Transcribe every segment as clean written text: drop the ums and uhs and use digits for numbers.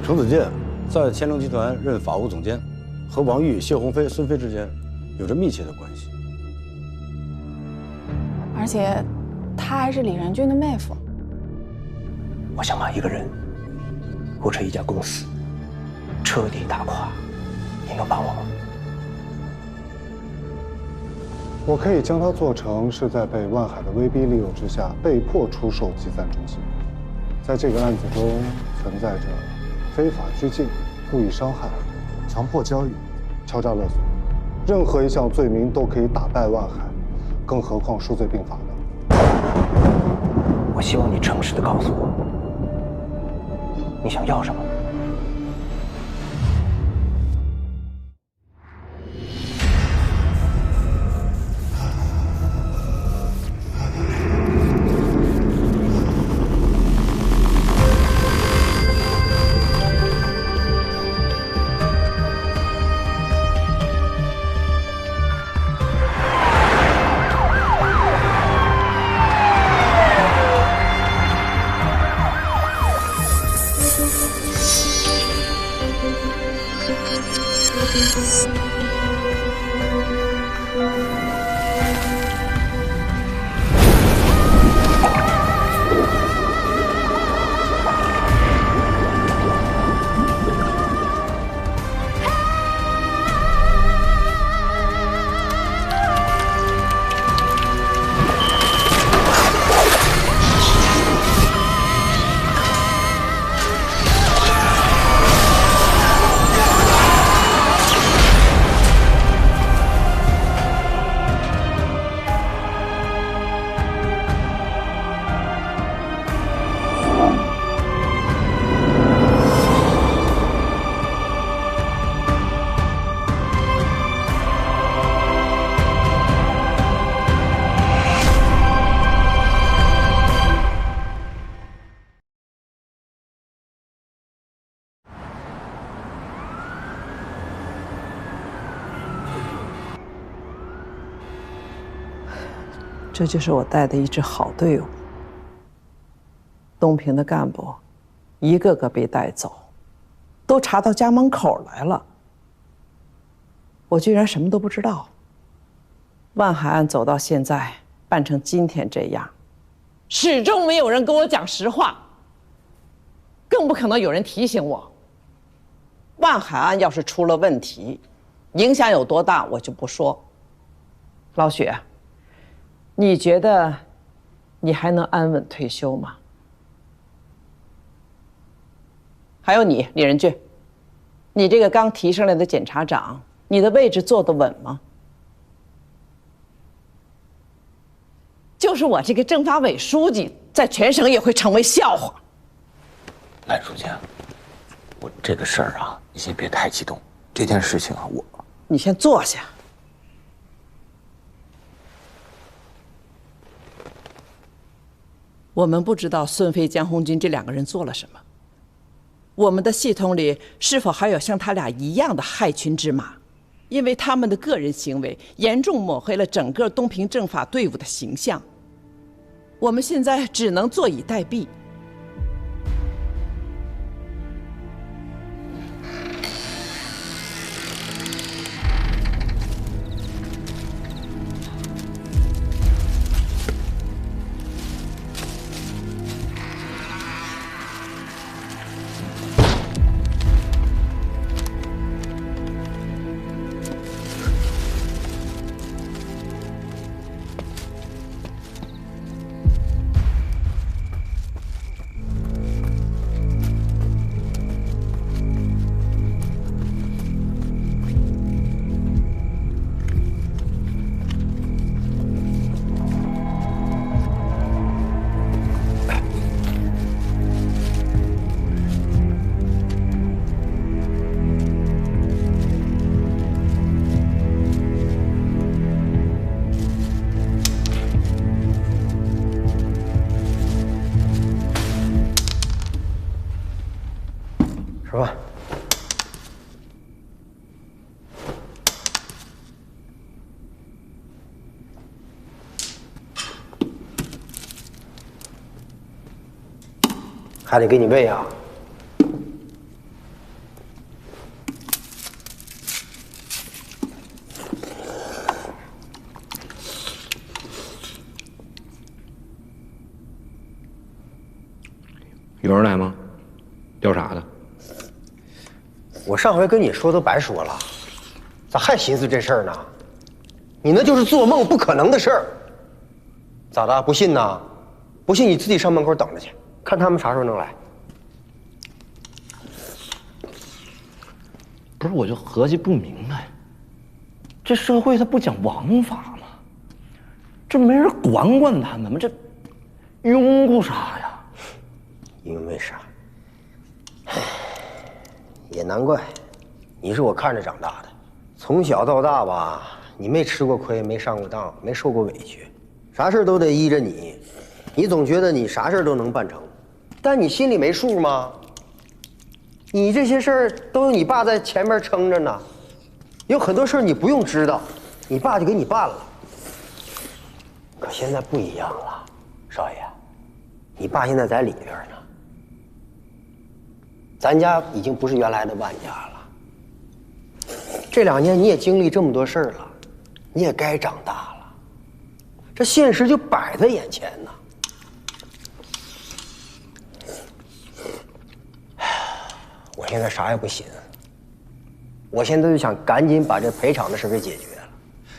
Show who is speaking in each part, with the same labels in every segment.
Speaker 1: 程子健在千灵集团任法务总监，和王玉、谢鸿飞、孙飞之间有着密切的关系。
Speaker 2: 而且，她还是李仁俊的妹夫。
Speaker 3: 我想把一个人或者一家公司彻底打垮，你能帮我吗？
Speaker 4: 我可以将它做成是在被万海的威逼利诱之下被迫出售集散中心。在这个案子中存在着非法拘禁、故意伤害、强迫交易、敲诈勒索，任何一项罪名都可以打败万海，更何况数罪并罚呢？
Speaker 3: 我希望你诚实的告诉我，你想要什么？
Speaker 5: 这就是我带的一支好队伍。东平的干部，一个个被带走，都查到家门口来了。我居然什么都不知道。万海案走到现在，办成今天这样，始终没有人跟我讲实话，更不可能有人提醒我。万海案要是出了问题，影响有多大我就不说。老许，你觉得你还能安稳退休吗？还有你，李仁俊，你这个刚提上来的检察长，你的位置坐得稳吗？就是我这个政法委书记，在全省也会成为笑话。
Speaker 3: 赖书记，我这个事儿啊，你先别太激动。这件事情啊，
Speaker 5: 你先坐下。我们不知道孙飞、江红军这两个人做了什么，我们的系统里是否还有像他俩一样的害群之马？因为他们的个人行为严重抹黑了整个东平政法队伍的形象。我们现在只能坐以待毙。
Speaker 3: 吃饭。还得给你喂啊。
Speaker 6: 有人来吗？调查的。
Speaker 3: 我上回跟你说都白说了，咋还寻思这事儿呢？你那就是做梦，不可能的事儿。咋的？不信呐？不信你自己上门口等着去，看他们啥时候能来。
Speaker 6: 不是，我就合计不明白，这社会它不讲王法吗？这没人管管他们吗？这拥护啥呀？
Speaker 3: 因为啥？也难怪，你是我看着长大的，从小到大吧，你没吃过亏，没上过当，没受过委屈，啥事都得依着你。你总觉得你啥事都能办成，但你心里没数吗？你这些事儿都有你爸在前面撑着呢，有很多事儿你不用知道，你爸就给你办了。可现在不一样了，少爷，你爸现在在里边呢。咱家已经不是原来的万家了。这2年你也经历这么多事儿了，你也该长大了。这现实就摆在眼前呢。我现在啥也不寻思，我现在就想赶紧把这赔偿的事给解决了。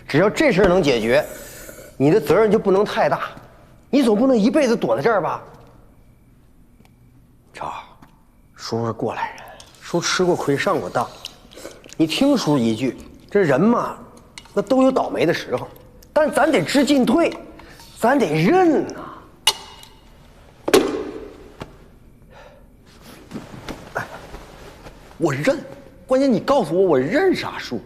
Speaker 3: 只要这事能解决，你的责任就不能太大，你总不能一辈子躲在这儿吧？超，叔是过来人，叔吃过亏，上过当。你听叔一句，这人嘛，那都有倒霉的时候，但咱得知进退，咱得认呐。
Speaker 6: 我认，关键你告诉我，我认啥数？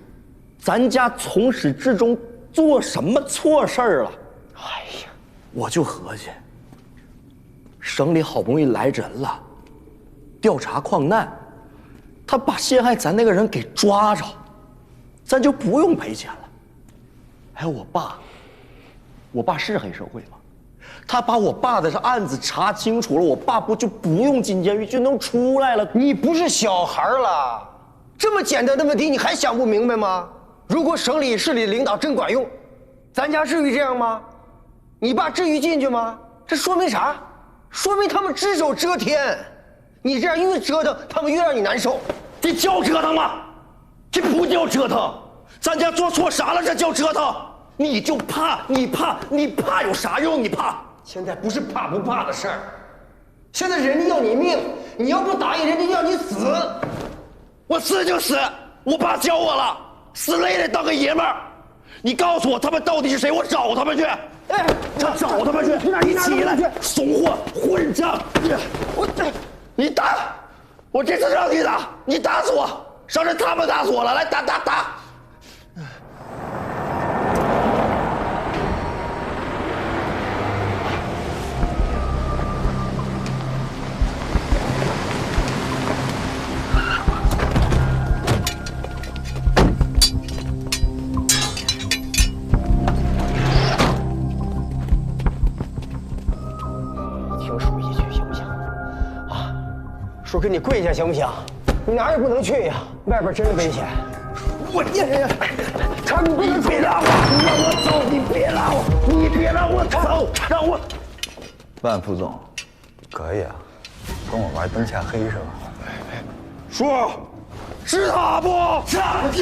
Speaker 6: 咱家从始至终做什么错事儿了？
Speaker 3: 哎呀，
Speaker 6: 我就合计，省里好不容易来人了，调查矿难，他把陷害咱那个人给抓着，咱就不用赔钱了。还有我爸是黑社会吗？他把我爸的这案子查清楚了，我爸就不用进监狱，就能出来了。
Speaker 3: 你不是小孩了，这么简单的问题你还想不明白吗？如果省里市里领导真管用，咱家至于这样吗？你爸至于进去吗？这说明啥？说明他们只手遮天。你这样越折腾，他们越让你难受。
Speaker 6: 这叫折腾吗？这不叫折腾，咱家做错啥了？这叫折腾？你就怕，你怕有啥用？你怕？
Speaker 3: 现在不是怕不怕的事儿，现在人家要你命，你要不答应，人家要你死。
Speaker 6: 我死就死，我爸教我了，死了也得当个爷们儿。你告诉我他们到底是谁，我找他们去。哎，找他们去，你起来，怂货，混账！你打，我这次让你打，你打死我，上次他们打死我了，来打。
Speaker 3: 叔给你跪下行不行？你哪儿也不能去呀，外边真的危险。
Speaker 6: 我他你别拉我，你让我走，你别拉我，你别让我走，让我。
Speaker 7: 万副总，可以啊，跟我玩灯下黑是吧？
Speaker 6: 叔，是他不？是他，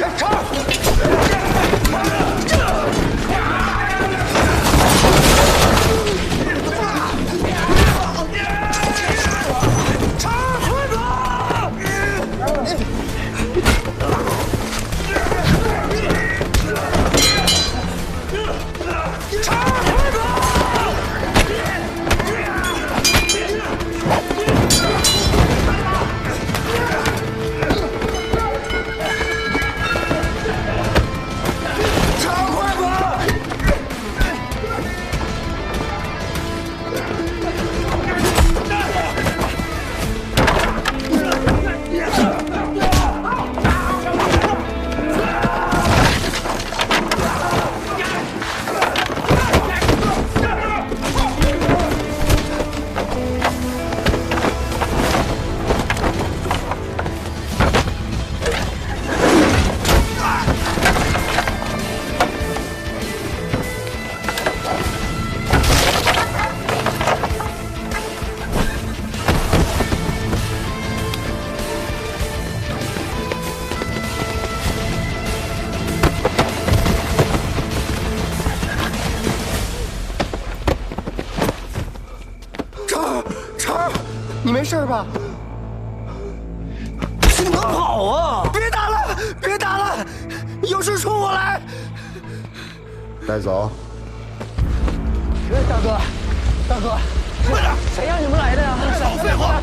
Speaker 3: 你没事吧？你能跑啊！别打了，别打了，有事冲我来。
Speaker 4: 带走。
Speaker 3: 大哥，大哥，快点！谁让你们来的呀？少废话！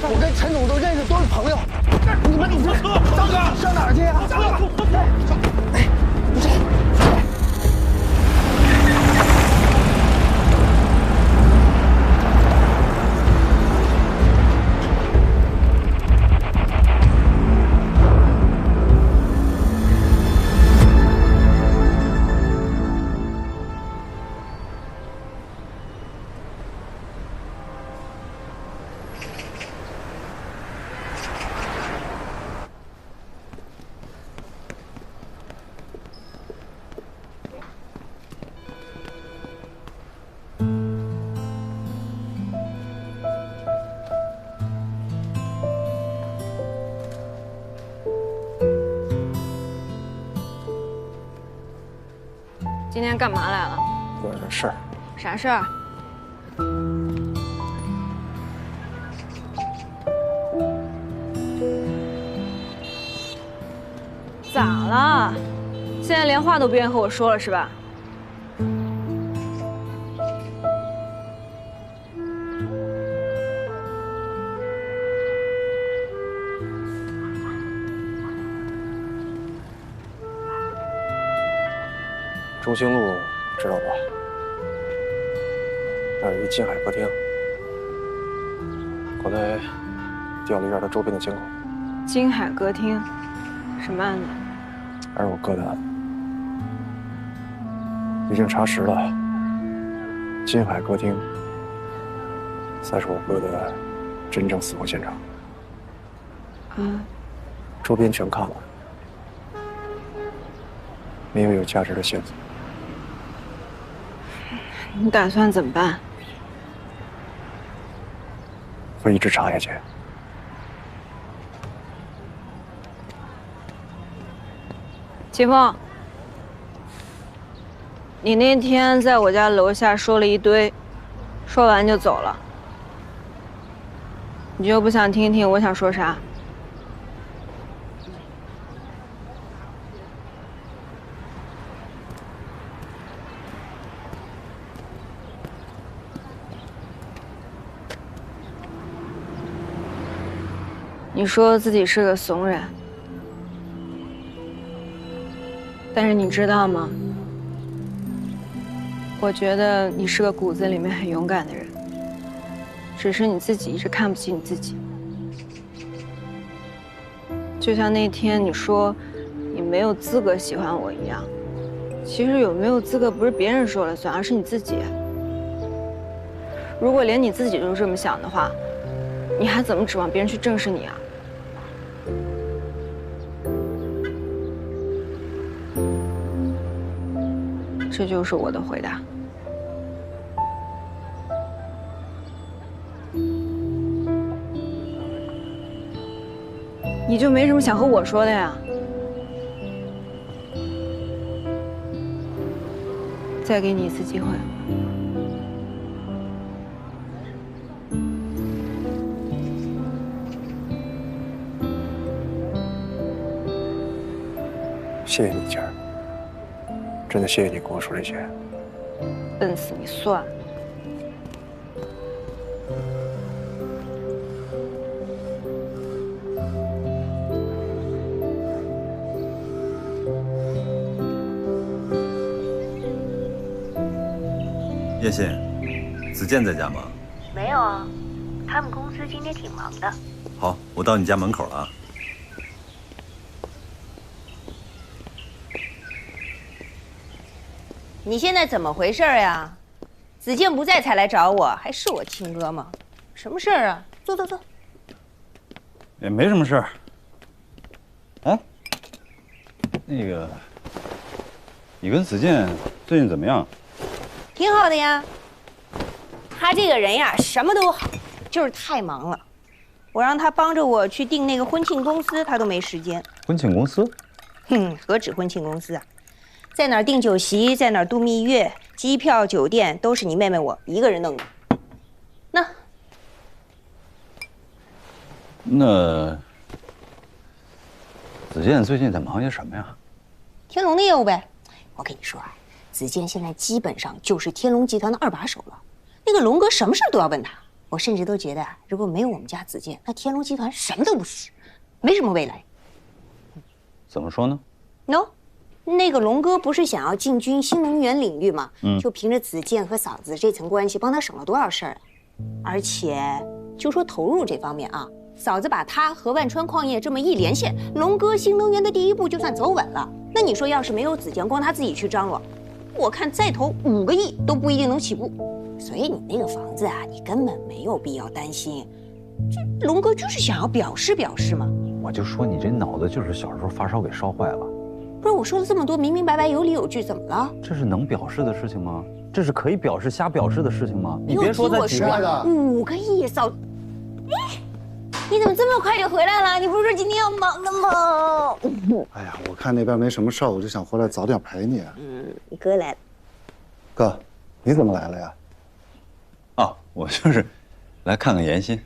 Speaker 3: 我跟陈总都认识，都是朋友。你们这大哥上哪儿去呀？大哥，哎，不是。
Speaker 8: 今天干嘛来了？
Speaker 3: 有点事儿。
Speaker 8: 啥事儿？咋了？现在连话都不愿意和我说了是吧？
Speaker 9: 中兴路知道吧？那儿有一金海歌厅，刚才调了一下它周边的监控。
Speaker 8: 金海歌厅，什么案子？
Speaker 9: 还是我哥的案子。已经查实了，金海歌厅才是我哥的真正死亡现场。周边全看了，没有价值的线索。
Speaker 8: 你打算怎么办？
Speaker 9: 会一直查下去。
Speaker 8: 秦风，你那天在我家楼下说了一堆，说完就走了，你就不想听听我想说啥？你说自己是个怂人，但是你知道吗？我觉得你是个骨子里面很勇敢的人，只是你自己一直看不起你自己。就像那天你说你没有资格喜欢我一样，其实有没有资格不是别人说了算，而是你自己。如果连你自己都这么想的话，你还怎么指望别人去正视你啊？这就是我的回答。你就没什么想和我说的呀？再给你一次机会。
Speaker 9: 谢谢你，晴儿，真的谢谢你跟我说这些。
Speaker 8: 笨死你算了。
Speaker 10: 叶信，子健在家吗？
Speaker 11: 没有啊，他们公司今天挺忙的。
Speaker 10: 好，我到你家门口了啊。
Speaker 11: 你现在怎么回事呀？子健不在才来找我，还是我亲哥吗？什么事儿啊？坐坐坐。
Speaker 10: 也没什么事儿。哎，那个，你跟子健最近怎么样？
Speaker 11: 挺好的呀。他这个人呀，什么都好，就是太忙了。我让他帮着我去订那个婚庆公司，他都没时间。
Speaker 10: 婚庆公司？
Speaker 11: 何止婚庆公司啊！在哪儿订酒席，在哪儿度蜜月，机票、酒店都是你妹妹我一个人弄的。那，
Speaker 10: 那子健最近在忙些什么呀？
Speaker 11: 天龙的业务呗。我跟你说啊，子健现在基本上就是天龙集团的2把手了。那个龙哥什么事都要问他，我甚至都觉得，如果没有我们家子健，那天龙集团什么都不是，没什么未来。
Speaker 10: 怎么说呢？
Speaker 11: No， 那个龙哥不是想要进军新能源领域吗？就凭着子健和嫂子这层关系，帮他省了多少事儿啊！而且就说投入这方面啊，嫂子把他和万川矿业这么一连线，龙哥新能源的第一步就算走稳了。那你说，要是没有子健，光他自己去张罗，我看再投5个亿都不一定能起步。所以你那个房子啊，你根本没有必要担心。这龙哥就是想要表示表示嘛。
Speaker 10: 我就说你这脑子就是小时候发烧给烧坏了。
Speaker 11: 不是我说了这么多，明明白白，有理有据，怎么了？
Speaker 10: 这是能表示的事情吗？这是可以表示瞎表示的事情吗？你别说
Speaker 11: 再
Speaker 10: 几个
Speaker 11: 5个亿，嫂，你怎么这么快就回来了？你不是说今天要忙的吗？
Speaker 4: 哎呀，我看那边没什么事儿，我就想回来早点陪你。
Speaker 11: 哥来了。
Speaker 4: 哥，你怎么来了呀？
Speaker 10: 啊，我就是来看看严欣。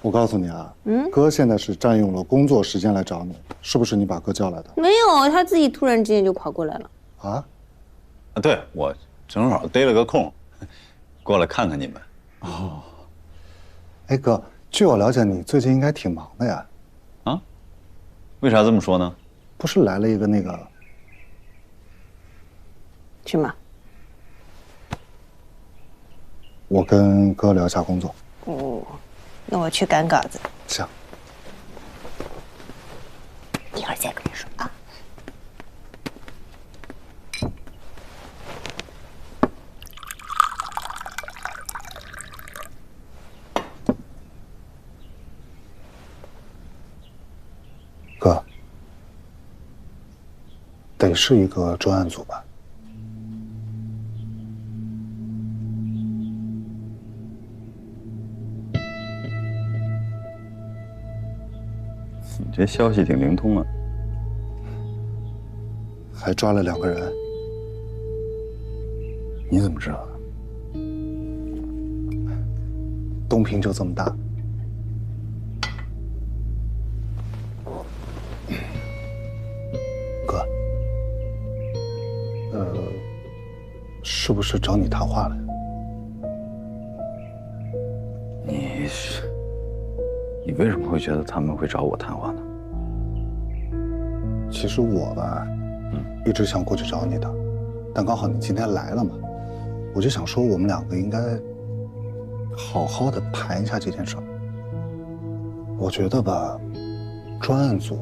Speaker 4: 我告诉你啊，哥现在是占用了工作时间来找你，是不是你把哥叫来的？
Speaker 11: 没有，他自己突然之间就跑过来了。
Speaker 4: 啊？
Speaker 10: 对，我正好逮了个空，过来看看你们。
Speaker 4: 哦。哎哥，据我了解，你最近应该挺忙的呀。
Speaker 10: 啊？为啥这么说呢？
Speaker 4: 不是来了一个那个。
Speaker 11: 去吗？
Speaker 4: 我跟哥聊一下工作。
Speaker 11: 哦。那我去赶稿子。
Speaker 4: 行。
Speaker 11: 一会儿再跟你说啊。
Speaker 4: 哥，得是一个专案组吧？
Speaker 10: 你这消息挺灵通啊！
Speaker 4: 还抓了2个人，
Speaker 10: 你怎么知道的？
Speaker 4: 东平就这么大，哥，是不是找你谈话了？
Speaker 10: 你为什么会觉得他们会找我谈话呢？
Speaker 4: 其实我吧，一直想过去找你的，但刚好你今天来了嘛，我就想说我们2个应该好好的谈一下这件事儿。我觉得吧，专案组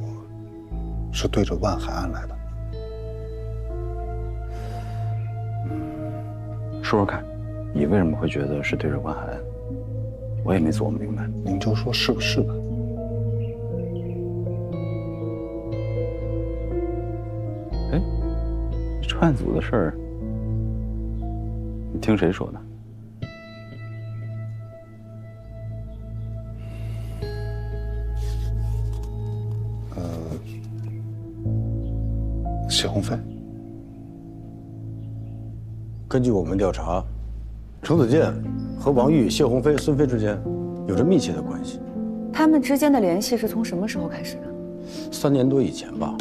Speaker 4: 是对着万海案来的。
Speaker 10: 说说看，你为什么会觉得是对着万海案？我也没琢磨明白。
Speaker 4: 您就说是不是吧？
Speaker 10: 哎，专案组的事儿，你听谁说的？
Speaker 4: 谢鸿飞。
Speaker 1: 根据我们调查，程子健和王玉、谢鸿飞、孙飞之间有着密切的关系。
Speaker 12: 他们之间的联系是从什么时候开始的
Speaker 1: ？3年多以前吧。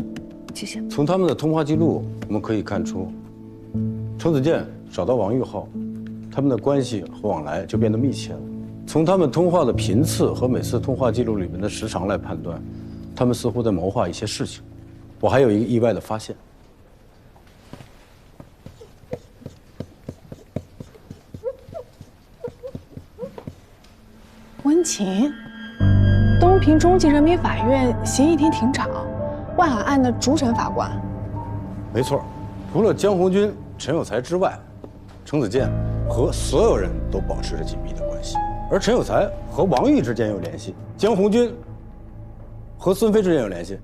Speaker 12: 谢谢。
Speaker 1: 从他们的通话记录，我们可以看出，程子健找到王玉后，他们的关系和往来就变得密切了。从他们通话的频次和每次通话记录里面的时长来判断，他们似乎在谋划一些事情。我还有一个意外的发现。
Speaker 2: 温情，东平中级人民法院刑一庭庭长，万海案的主审法官。
Speaker 1: 没错，除了江红军、陈有才之外，程子健和所有人都保持着紧密的关系。而陈有才和王玉之间有联系，江红军和孙飞之间有联系，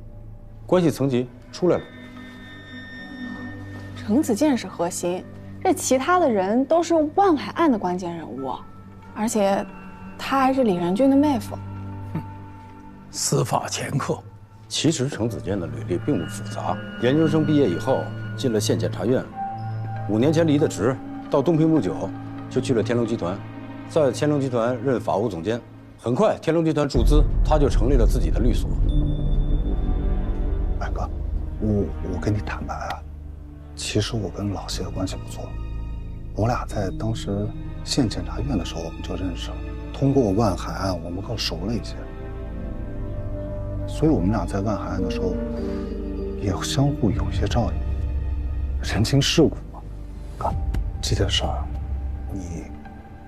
Speaker 1: 关系层级出来了。
Speaker 2: 程子健是核心，这其他的人都是万海案的关键人物，而且他还是李仁俊的妹夫。
Speaker 13: 司法掮客。
Speaker 1: 其实程子健的履历并不复杂，研究生毕业以后进了县检察院，5年前离的职，到东平不久就去了天龙集团，在天龙集团任法务总监。很快，天龙集团注资，他就成立了自己的律所。
Speaker 4: 白哥，我跟你坦白啊，其实我跟老谢的关系不错，我俩在当时县检察院的时候我们就认识了，通过万海案我们更熟了一些，所以我们俩在万海案的时候也相互有些照应，人情世故嘛。哥，这件事儿你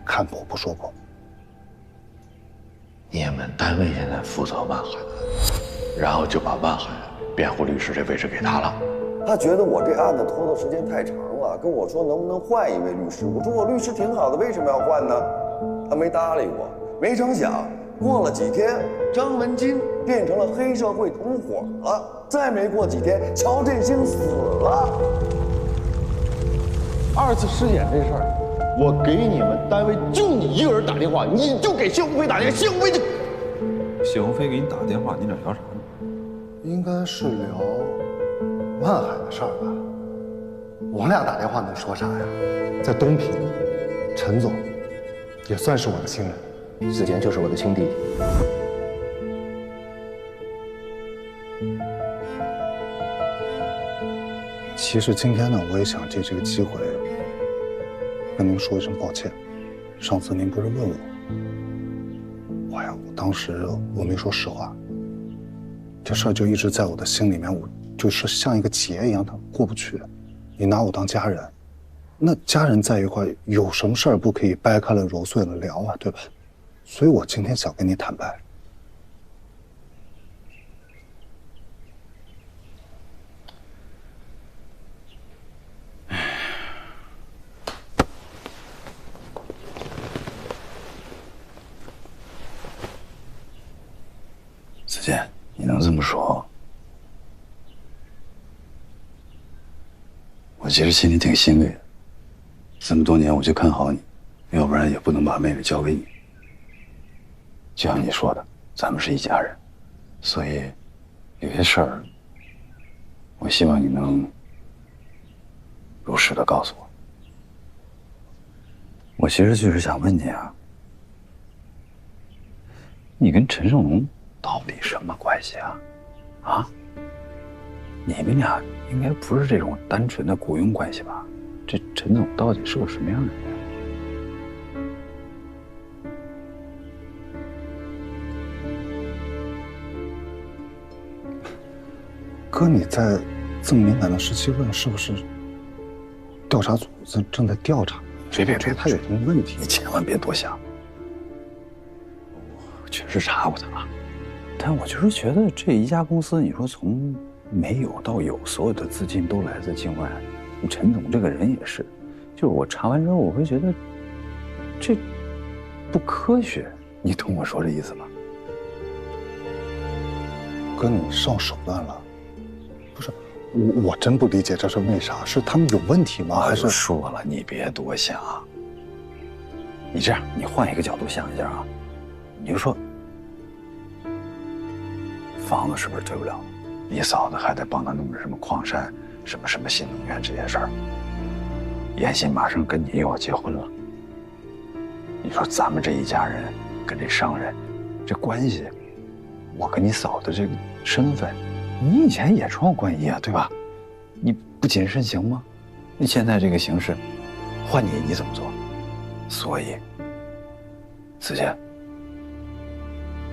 Speaker 4: 看破不说破。
Speaker 14: 你们单位现在负责万海案，然后就把万海辩护律师这位置给他了。
Speaker 15: 他觉得我这案子拖的时间太长了，跟我说能不能换一位律师。我说我律师挺好的，为什么要换呢？他没搭理我。没成想，过了几天，张文金变成了黑社会同伙了。再没过几天，乔振兴死了。
Speaker 14: 二次尸检这事儿，我给你们单位就你一个人打电话，你就给谢鸿飞打电话，谢鸿飞就……
Speaker 10: 谢鸿飞给你打电话，你俩聊啥呢？
Speaker 4: 应该是聊万海的事儿吧。我俩打电话能说啥呀？在东平，陈总也算是我的亲人，
Speaker 3: 子健就是我的亲弟弟。
Speaker 4: 其实今天呢，我也想借这个机会跟您说一声抱歉。上次您不是问我，我当时我没说实话，这事儿就一直在我的心里面，我就是像一个结一样，它过不去。你拿我当家人，那家人在一块，有什么事儿不可以掰开了揉碎了聊啊，对吧？所以我今天想跟你坦白。
Speaker 10: 子健，你能这么说，我其实心里挺欣慰的。这么多年我就看好你，要不然也不能把妹妹交给你。就像你说的，咱们是一家人，所以有些事儿，我希望你能如实的告诉我。我其实就是想问你啊，你跟陈胜龙到底什么关系啊？啊？你们俩应该不是这种单纯的雇佣关系吧？这陈总到底是个什么样的人？
Speaker 4: 哥，你在这么敏感的时期问，是不是调查组正在调查？
Speaker 10: 别，
Speaker 4: 他有什么问题？
Speaker 10: 你千万别多想。我确实查过他了，但我就是觉得这一家公司，你说从没有到有，所有的资金都来自境外，陈总这个人也是，就是我查完之后，我会觉得这不科学。你懂我说这意思吗？
Speaker 4: 哥，你上手段了。不是，我真不理解这是为啥？是他们有问题吗？还是
Speaker 10: 说了，你别多想。你这样，你换一个角度想一下啊，你就说，房子是不是退不了？你嫂子还得帮他弄着什么矿山、什么新能源这些事儿。妍希马上跟你又要结婚了，你说咱们这一家人跟这商人这关系，我跟你嫂子这个身份。你以前也穿过冠衣啊，对吧？你不谨慎行吗？你现在这个形势，换你怎么做？所以，子健，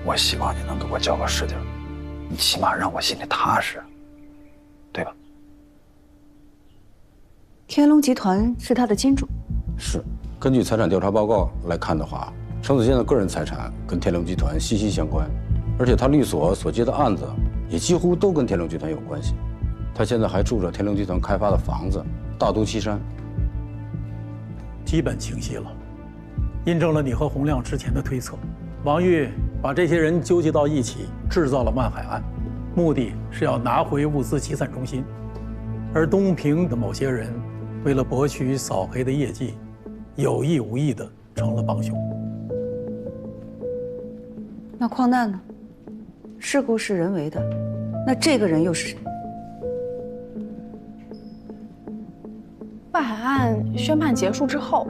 Speaker 10: 我希望你能给我交个实底，你起码让我心里踏实，对吧？
Speaker 12: 天龙集团是他的金主，
Speaker 1: 是。根据财产调查报告来看的话，程子健的个人财产跟天龙集团息息相关，而且他律所所接的案子也几乎都跟天龙集团有关系。他现在还住着天龙集团开发的房子，大都七山。
Speaker 13: 基本清晰了，印证了你和洪亮之前的推测。王玉把这些人纠集到一起，制造了万海案，目的是要拿回物资集散中心。而东平的某些人为了博取扫黑的业绩，有意无意的成了帮凶。
Speaker 12: 那矿难呢？事故是人为的，那这个人又是谁？
Speaker 2: 万海案宣判结束之后，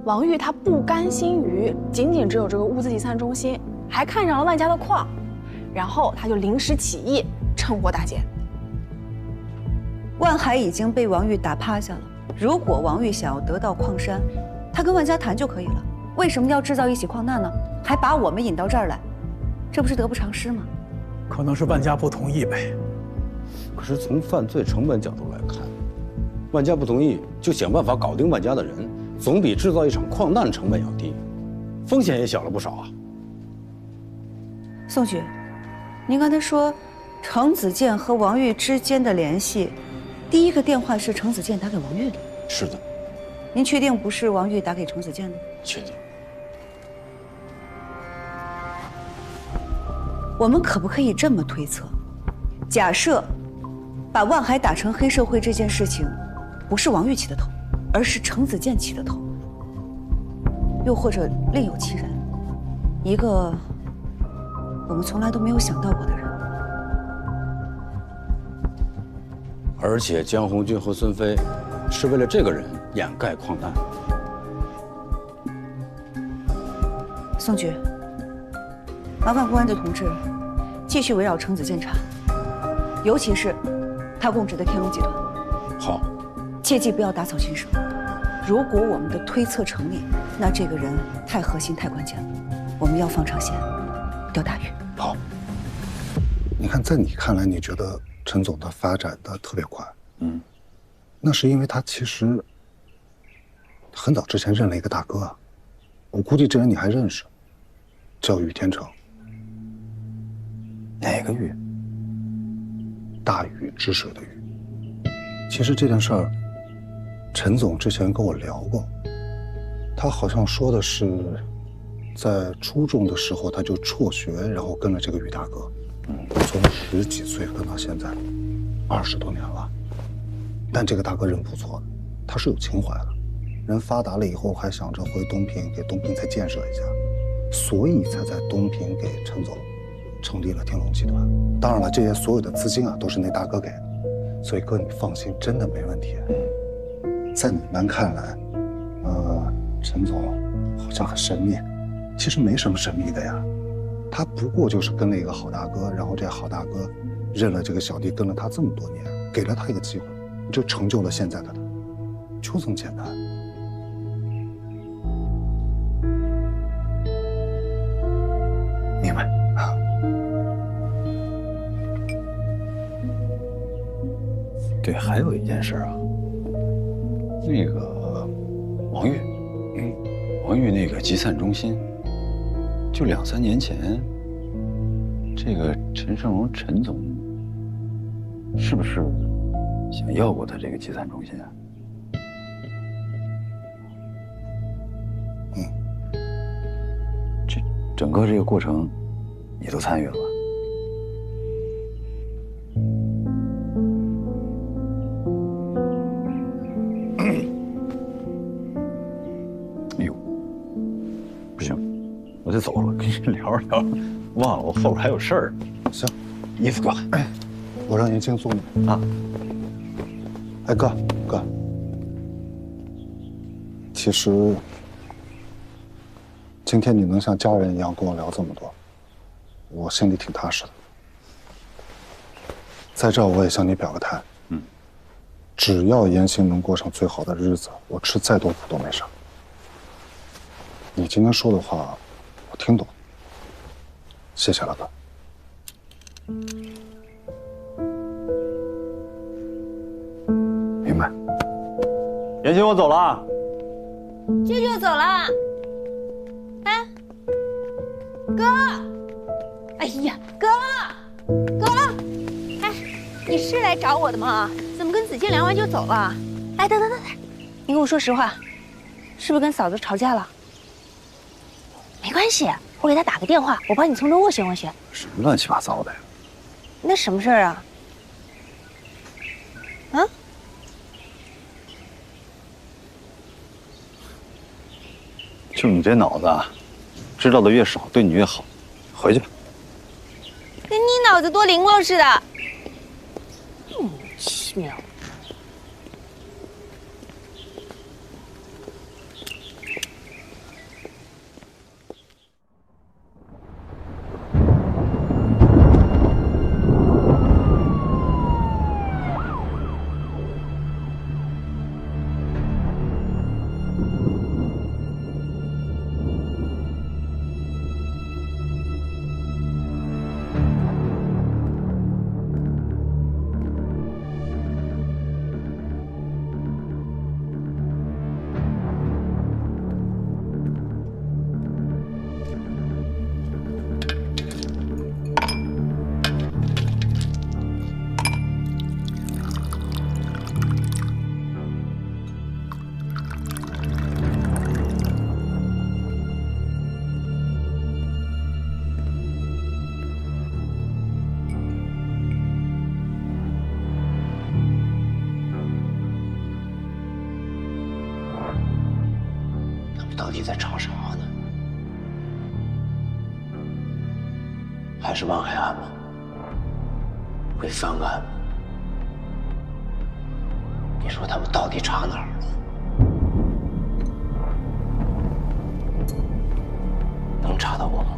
Speaker 2: 王玉他不甘心于仅仅只有这个物资集散中心，还看上了万家的矿，然后他就临时起意，趁火打劫。
Speaker 12: 万海已经被王玉打趴下了，如果王玉想要得到矿山，他跟万家谈就可以了。为什么要制造一起矿难呢？还把我们引到这儿来，这不是得不偿失吗？
Speaker 13: 可能是万家不同意呗。
Speaker 1: 可是从犯罪成本角度来看，万家不同意就想办法搞定万家的人，总比制造一场矿难成本要低，风险也小了不少啊。
Speaker 12: 宋局，您刚才说程子健和王玉之间的联系，第一个电话是程子健打给王玉的。
Speaker 10: 是的。
Speaker 12: 您确定不是王玉打给程子健的？
Speaker 10: 确定。
Speaker 12: 我们可不可以这么推测？假设把万海打成黑社会这件事情，不是王玉起的头，而是程子健起的头，又或者另有其人，一个我们从来都没有想到过的人。
Speaker 1: 而且江红军和孙飞是为了这个人掩盖矿难。
Speaker 12: 宋局，麻烦公安的同志继续围绕程子健查，尤其是他供职的天龙集团。
Speaker 1: 好，
Speaker 12: 切记不要打草惊蛇。如果我们的推测成立，那这个人太核心、太关键了，我们要放长线，钓大鱼。
Speaker 4: 好，你看，在你看来，你觉得陈总的发展的特别快，那是因为他其实很早之前认了一个大哥啊，我估计这人你还认识，叫宇天成。
Speaker 10: 哪个宇？
Speaker 4: 大禹治水的禹。其实这件事儿，陈总之前跟我聊过，他好像说的是，在初中的时候他就辍学，然后跟了这个宇大哥，从10几岁跟到现在，20多年了。但这个大哥人不错的，他是有情怀的，人发达了以后还想着回东平给东平再建设一下，所以才在东平给陈总成立了天龙集团。当然了，这些所有的资金啊都是那大哥给的，所以哥你放心，真的没问题。在你们看来，陈总好像很神秘，其实没什么神秘的呀，他不过就是跟了一个好大哥，然后这好大哥认了这个小弟，跟了他这么多年，给了他一个机会，就成就了现在的他，就这么简单。
Speaker 10: 明白啊。对，还有一件事啊，那个王玉，王玉那个集散中心，就2、3年前，这个陈胜荣陈总是不是想要过他这个集散中心啊？整个这个过程，你都参与了吧？哎呦，不行，我得走了，跟你聊着聊着，忘了我后边还有事儿。
Speaker 4: 行，
Speaker 10: 衣服挂。
Speaker 4: 我让严青送你啊。哎，哥，其实今天你能像家人一样跟我聊这么多，我心里挺踏实的。在这儿我也向你表个态，只要严青能过上最好的日子，我吃再多苦都没事。你今天说的话，我听懂了，谢谢了，哥。
Speaker 10: 明白。严青，我走了啊。
Speaker 11: 舅舅走了。哎，哥，哎呀，哥，哎，你是来找我的吗？怎么跟子健聊完就走了？哎，等，你跟我说实话，是不是跟嫂子吵架了？没关系，我给她打个电话，我帮你从中斡旋斡旋。
Speaker 10: 什么乱七八糟的呀？
Speaker 11: 那什么事儿啊？啊？
Speaker 10: 就你这脑子啊，知道的越少，对你越好。回去吧。
Speaker 11: 跟你脑子多灵光似的，莫名其妙。
Speaker 3: 底在吵啥呢？还是望海案吗？会翻案吗？你说他们到底查哪儿了？能查到我吗？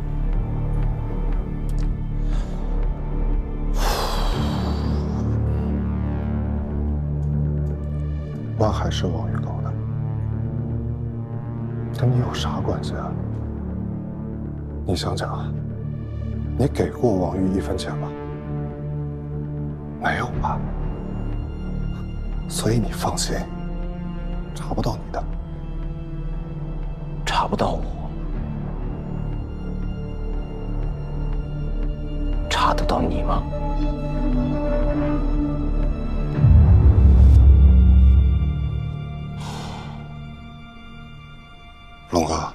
Speaker 4: 万海是王玉搞的，跟你有啥关系啊？你想想啊，你给过王玉1分钱吗？没有吧？所以你放心，查不到你的。
Speaker 3: 查不到我，查得到你吗？
Speaker 4: 龙哥，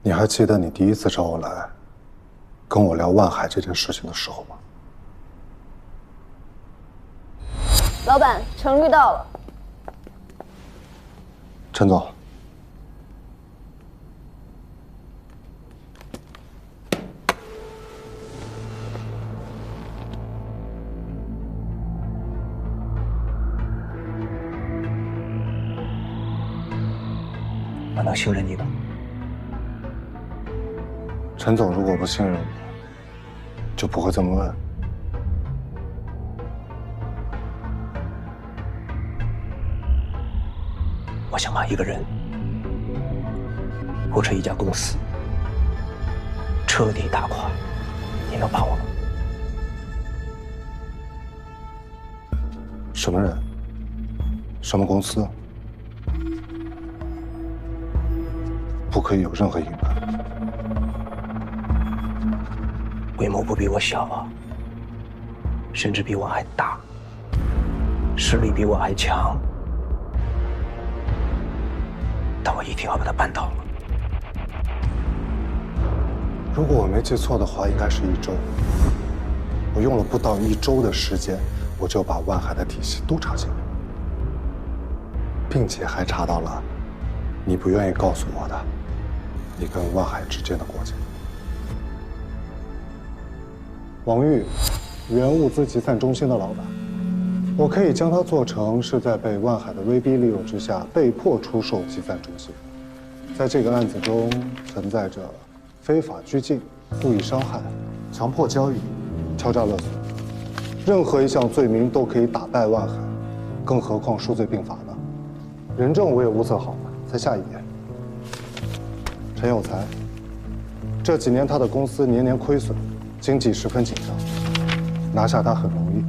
Speaker 4: 你还记得你第一次找我来，跟我聊万海这件事情的时候吗？
Speaker 16: 老板，程律到了。
Speaker 4: 陈总，
Speaker 3: 我能信任你吗？
Speaker 4: 陈总如果不信任我，就不会这么问。
Speaker 3: 我想把一个人或者一家公司彻底打垮，你能帮我吗？
Speaker 4: 什么人？什么公司？不可以有任何隐瞒。
Speaker 3: 规模不比我小啊，甚至比我还大，实力比我还强。但我一定要把它办到了。
Speaker 4: 如果我没记错的话，应该是1周。我用了不到1周的时间，我就把万海的体系都查清了，并且还查到了你不愿意告诉我的你跟万海之间的过节。王玉，原物资集散中心的老板，我可以将它做成是在被万海的威逼利诱之下被迫出售集散中心。在这个案子中存在着非法拘禁、故意伤害、强迫交易、敲诈勒索，任何一项罪名都可以打败万海，更何况数罪并罚呢？人证我也物色好了，再下一页。陈有才，这几年他的公司年年亏损，经济十分紧张，拿下他很容易。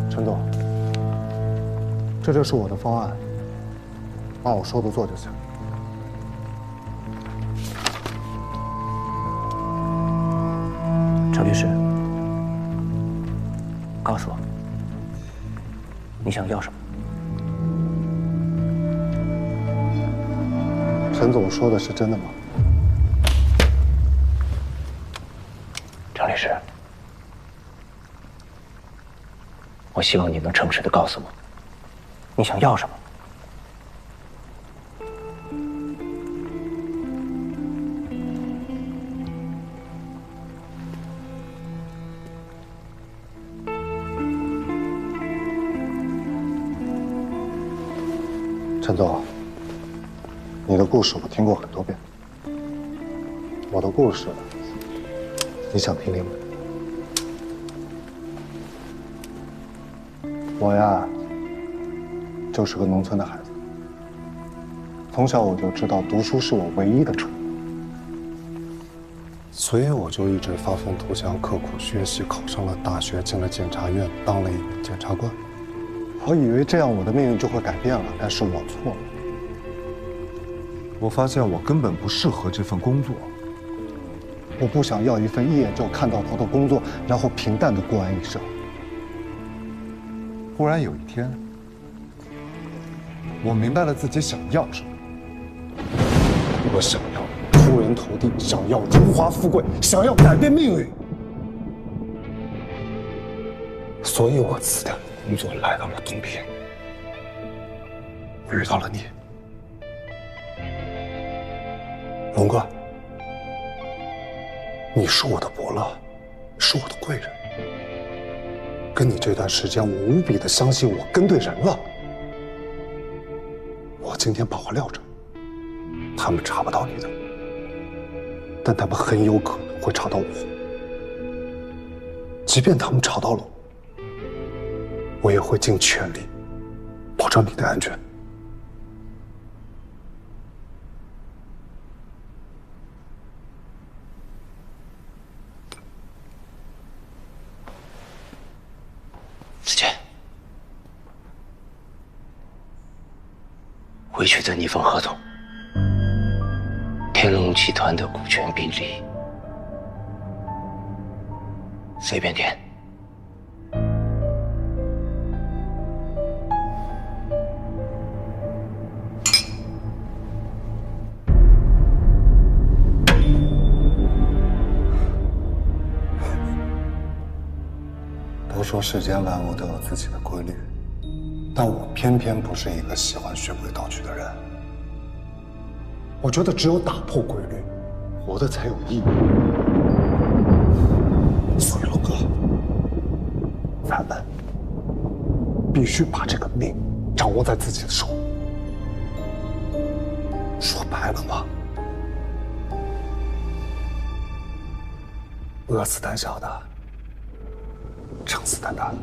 Speaker 4: 陈总，这就是我的方案，按我说的做就行。
Speaker 3: 程律师，告诉我，你想要什么？
Speaker 4: 陈总说的是真的吗？
Speaker 3: 程律师，我希望你能诚实地告诉我，你想要什么。
Speaker 4: 陈总，你的故事我听过很多遍，我的故事，你想听听吗？我呀，就是个农村的孩子，从小我就知道读书是我唯一的出路，所以我就一直发愤图强，刻苦学习，考上了大学，进了检察院，当了一名检察官。我以为这样我的命运就会改变了，但是我错了。我发现我根本不适合这份工作。我不想要一份一眼就看到头的工作，然后平淡的过完一生。忽然有一天，我明白了自己想要什么。我想要出人头地，想要荣华富贵，想要改变命运。所以我辞掉工作，来到了东平，遇到了你。龙哥，你是我的伯乐，是我的贵人。跟你这段时间，我无比的相信我跟对人了。我今天把话撂这，他们查不到你的，但他们很有可能会查到我。即便他们查到了我，也会尽全力保证你的安全。
Speaker 6: 子健，回去的那份合同，天龙集团的股权比例，随便填。
Speaker 4: 都说世间万物都有自己的规律，但我偏偏不是一个喜欢循规蹈矩的人。我觉得只有打破规律，活得才有意义。所以，龙哥，咱们必须把这个命掌握在自己的手。说白了嘛，饿死胆小的，撑死胆大的。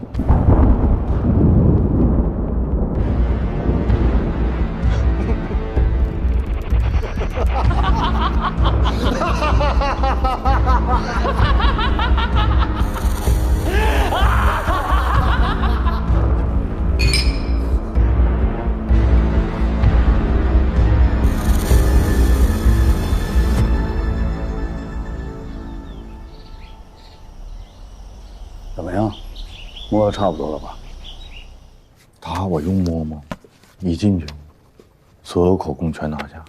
Speaker 10: 怎么样？摸得差不多了吧？他我用摸吗？一进去，所有口供全拿下。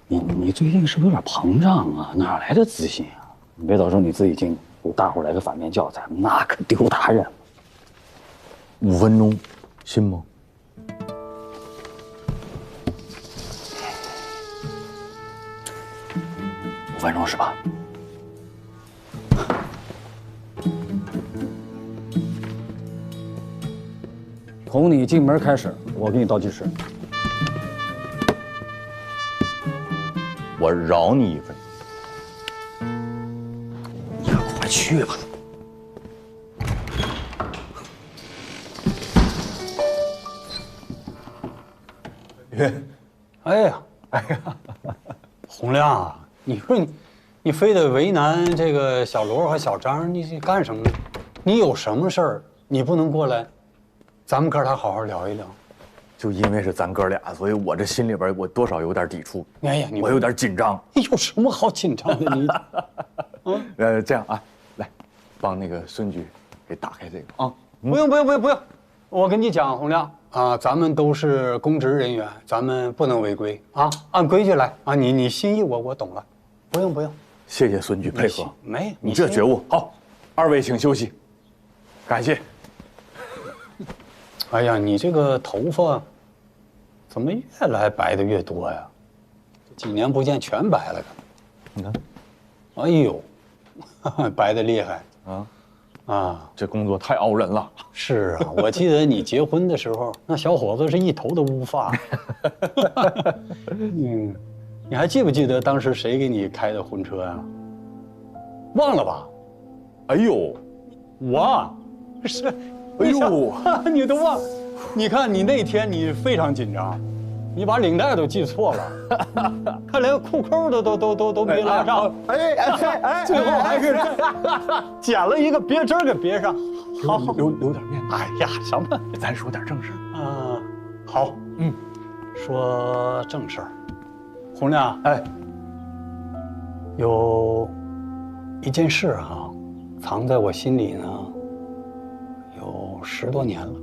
Speaker 17: 你最近是不是有点膨胀啊？哪来的自信啊？你别到时候你自己进，给大伙来个反面教材，那可丢大人了。
Speaker 10: 5分钟，信吗
Speaker 17: ？5分钟是吧？从你进门开始，我给你倒计时。
Speaker 10: 我饶你1分钟。
Speaker 17: 呀，快去吧。
Speaker 18: 哎呀，洪亮啊，你说你非得为难这个小罗和小张，你干什么呢？你有什么事儿，你不能过来，咱们哥俩好好聊一聊。
Speaker 10: 就因为是咱哥俩，所以我这心里边我多少有点抵触。
Speaker 18: 哎呀，
Speaker 10: 我有点紧张。
Speaker 18: 有什么好紧张的你？
Speaker 10: 这样啊，来，帮那个孙局给打开这个啊。
Speaker 18: 不用，我跟你讲，洪亮。 啊，咱们都是公职人员，咱们不能违规啊，按规矩来啊。你心意我懂了，不用。
Speaker 10: 谢谢孙局配合。
Speaker 18: 没，
Speaker 10: 你这觉悟好。2位请休息，感谢。
Speaker 18: 哎呀，你这个头发怎么越来白的越多呀？几年不见全白了，
Speaker 10: 你看，
Speaker 18: 哎呦，白的厉害
Speaker 10: 啊！
Speaker 18: 啊，
Speaker 10: 这工作太熬人了。
Speaker 18: 是啊，我记得你结婚的时候，那小伙子是一头的乌发。你还记不记得当时谁给你开的婚车呀？忘了吧？
Speaker 10: 哎呦，
Speaker 18: 我，是，哎呦，你都忘？你看你那天你非常紧张，你把领带都系错了，看连裤扣都没拉上，最后还是捡了一个别针给别上，好
Speaker 10: 留点面子。
Speaker 18: 哎呀，什么？
Speaker 10: 咱说点正事
Speaker 18: 啊。好，说正事儿。洪亮，哎，有一件事哈，藏在我心里呢，有10多年了。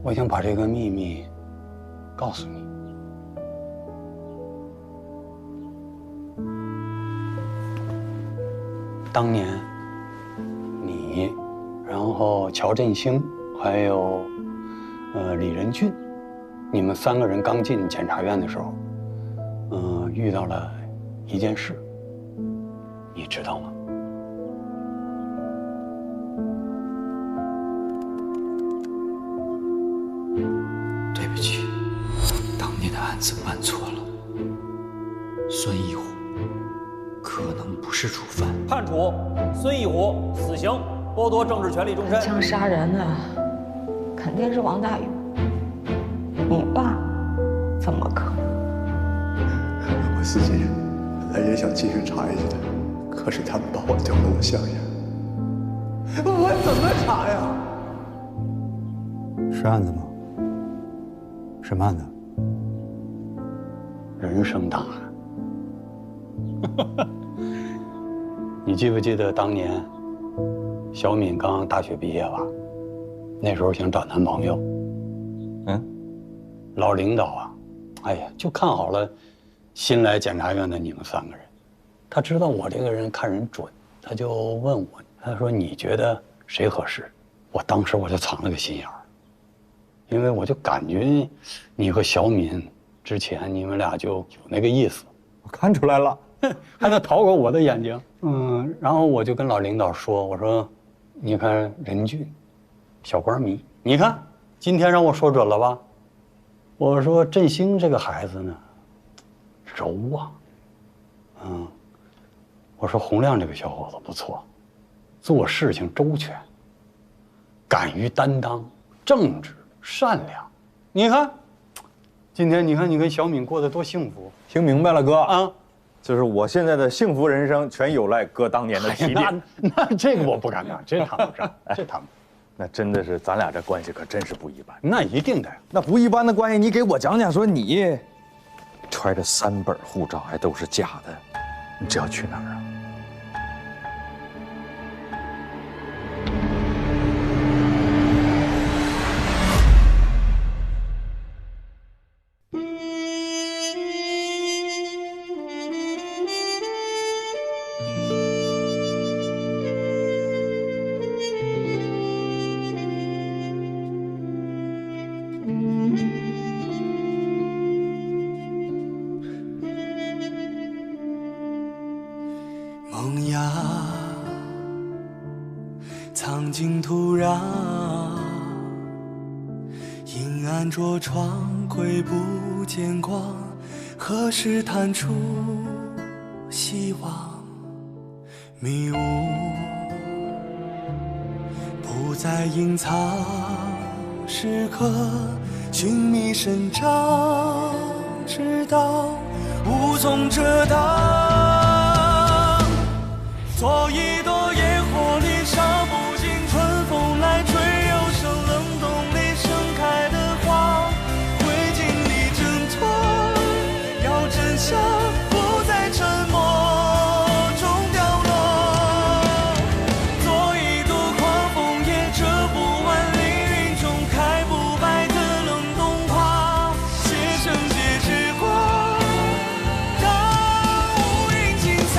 Speaker 18: 我想把这个秘密告诉你。 当年，你，然后乔振兴，还有，李仁俊，
Speaker 10: 你们3个人刚进检察院的时候，遇到了一件事，你知道吗？
Speaker 6: 对不起，当年的案子办错了。孙一虎可能不是主犯。
Speaker 19: 判处孙一虎死刑，剥夺政治权利终身。
Speaker 20: 枪杀人的肯定是王大勇，你爸怎么可能？
Speaker 9: 我自己本来也想继续查下去的，可是他们把我调到了乡下，我怎么查呀？
Speaker 10: 是案子吗？什么案子？人生档案。你记不记得当年小敏刚大学毕业吧？那时候想找男朋友，老领导啊，哎呀，就看好了新来检察院的你们3个人。他知道我这个人看人准，他就问我，他说你觉得谁合适？我当时我就藏了个心眼儿，因为我就感觉你和小敏之前你们俩就有那个意思。我看出来了，还能逃过我的眼睛。然后我就跟老领导说，我说你看任俊小官迷，你看今天让我说准了吧？我说振兴这个孩子呢柔啊，我说洪亮这个小伙子不错，做事情周全，敢于担当，正直善良。你看今天你看你跟小敏过得多幸福。
Speaker 7: 听明白了，哥啊，就是我现在的幸福人生全有赖哥当年的提点。
Speaker 10: 那这个我不敢当，这谈不上，这谈不上。
Speaker 7: 那真的是咱俩这关系可真是不一般。
Speaker 10: 那一定的，
Speaker 7: 那不一般的关系，你给我讲讲，说你揣着3本护照还都是假的，你这要去哪儿啊？
Speaker 21: 萌芽藏进土壤，阴暗着窗，窥不见光，何时探出希望？迷雾不再隐藏，时刻寻觅生长，直到无从遮挡。做一朵野火里烧不尽，春风来吹，又生冷冻里盛开的花，灰烬里挣脱，要真相不在沉默中掉落。做一朵狂风也遮不完凌云中开不败的冷冻花，写成结之花，让乌云尽藏。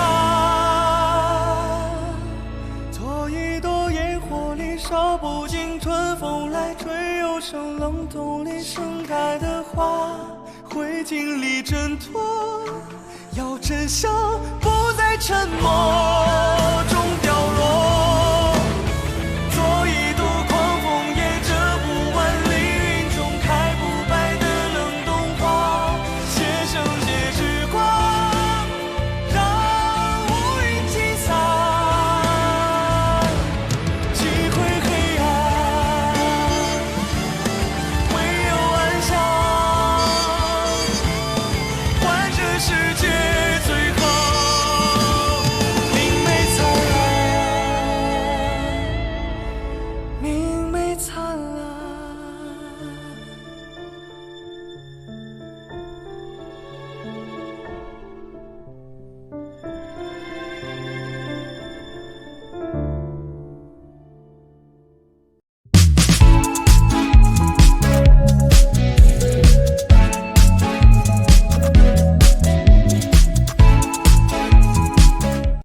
Speaker 21: 烧不尽，春风来吹，又生冷冻里盛开的花，灰烬里挣脱，要真相不再沉默。